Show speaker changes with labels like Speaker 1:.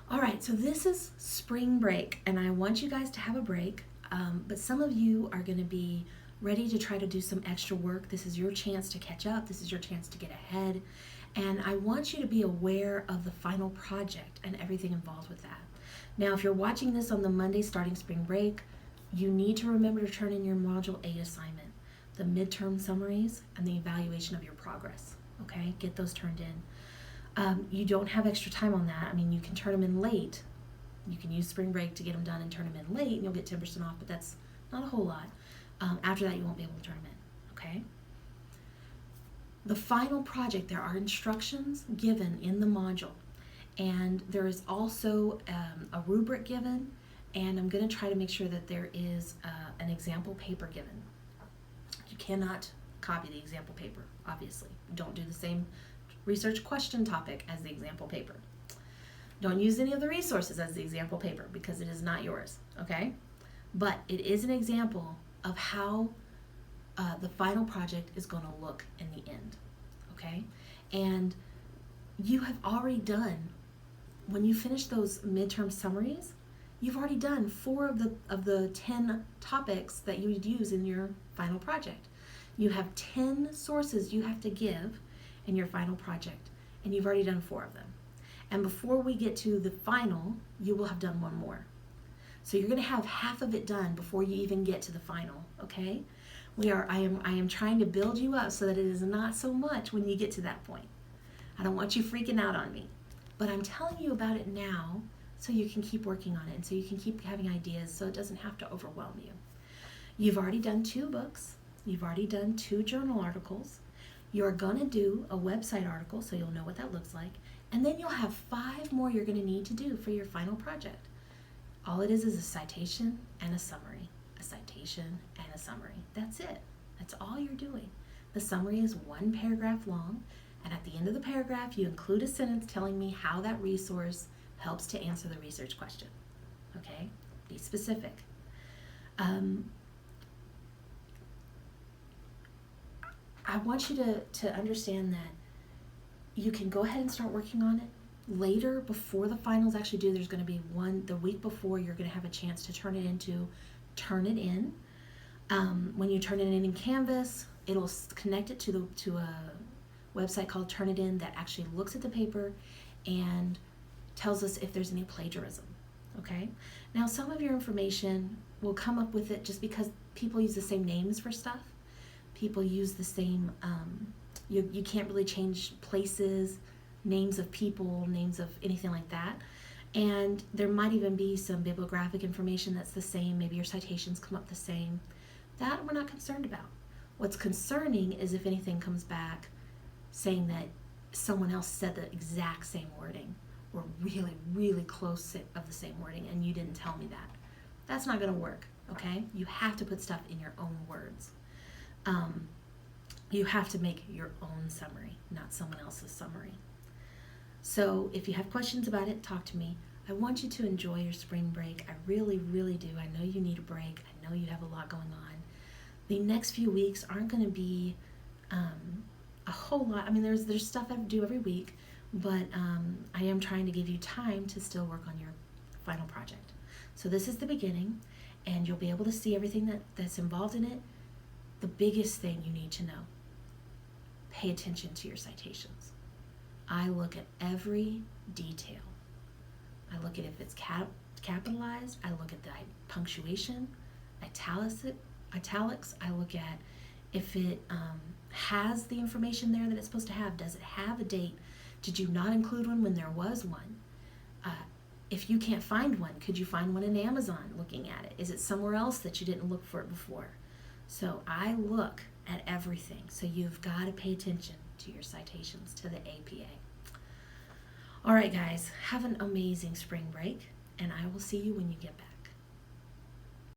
Speaker 1: All right, so this is spring break, and I want you guys to have a break. But some of you are going to be ready to try to do some extra work. This is your chance to catch up. This is your chance to get ahead. And I want you to be aware of the final project and everything involved with that. Now, if you're watching this on the Monday starting spring break, you need to remember to turn in your Module 8 assignment, the midterm summaries and the evaluation of your progress. Okay, get those turned in. You don't have extra time on that. I mean, you can turn them in late. You can use spring break to get them done and turn them in late, and you'll get 10% off, but that's not a whole lot. After that, you won't be able to turn them in, okay? The final project, there are instructions given in the module, and there is also a rubric given, and I'm going to try to make sure that there is an example paper given. You cannot copy the example paper, obviously. Don't do the same research question topic as the example paper. Don't use any of the resources as the example paper because it is not yours, okay? But it is an example of how the final project is going to look in the end, okay? And you have already done, when you finish those midterm summaries, you've already done 4 of the 10 topics that you would use in your final project. You have 10 sources you have to give in your final project, and you've already done 4 of them. And before we get to the final, you will have done 1 more. So you're going to have half of it done before you even get to the final, okay? I am trying to build you up so that it is not so much when you get to that point. I don't want you freaking out on me, but I'm telling you about it now so you can keep working on it and so you can keep having ideas so it doesn't have to overwhelm you. You've already done 2 books. You've already done 2 journal articles. You're going to do a website article so you'll know what that looks like. And then you'll have 5 more you're going to need to do for your final project. All it is a citation and a summary. A citation and a summary. That's it. That's all you're doing. The summary is 1 paragraph long, and at the end of the paragraph, you include a sentence telling me how that resource helps to answer the research question. Okay? Be specific. I want you to understand that you can go ahead and start working on it. Later, before the finals actually due, there's going to be the week before, you're going to have a chance to turn it in. When you turn it in Canvas, it'll connect it to a website called Turnitin that actually looks at the paper and tells us if there's any plagiarism. Okay? Now, some of your information will come up with it just because people use the same names for stuff. People use the same, you can't really change places, names of people, names of anything like that. And there might even be some bibliographic information that's the same. Maybe your citations come up the same. That we're not concerned about. What's concerning is if anything comes back saying that someone else said the exact same wording or really, really close of the same wording and you didn't tell me that. That's not going to work, okay? You have to put stuff in your own words. You have to make your own summary, not someone else's summary. So if you have questions about it, talk to me. I want you to enjoy your spring break. I really, really do. I know you need a break. I know you have a lot going on. The next few weeks aren't going to be a whole lot. I mean, there's stuff I do every week, but I am trying to give you time to still work on your final project. So this is the beginning, and you'll be able to see everything that's involved in it. The biggest thing you need to know, pay attention to your citations. I look at every detail. I look at if it's capitalized. I look at the punctuation, italics. I look at if it has the information there that it's supposed to have. Does it have a date? Did you not include one when there was one? If you can't find one, could you find one in Amazon looking at it? Is it somewhere else that you didn't look for it before? So I look at everything. So you've got to pay attention to your citations to the APA. All right, guys, have an amazing spring break, and I will see you when you get back.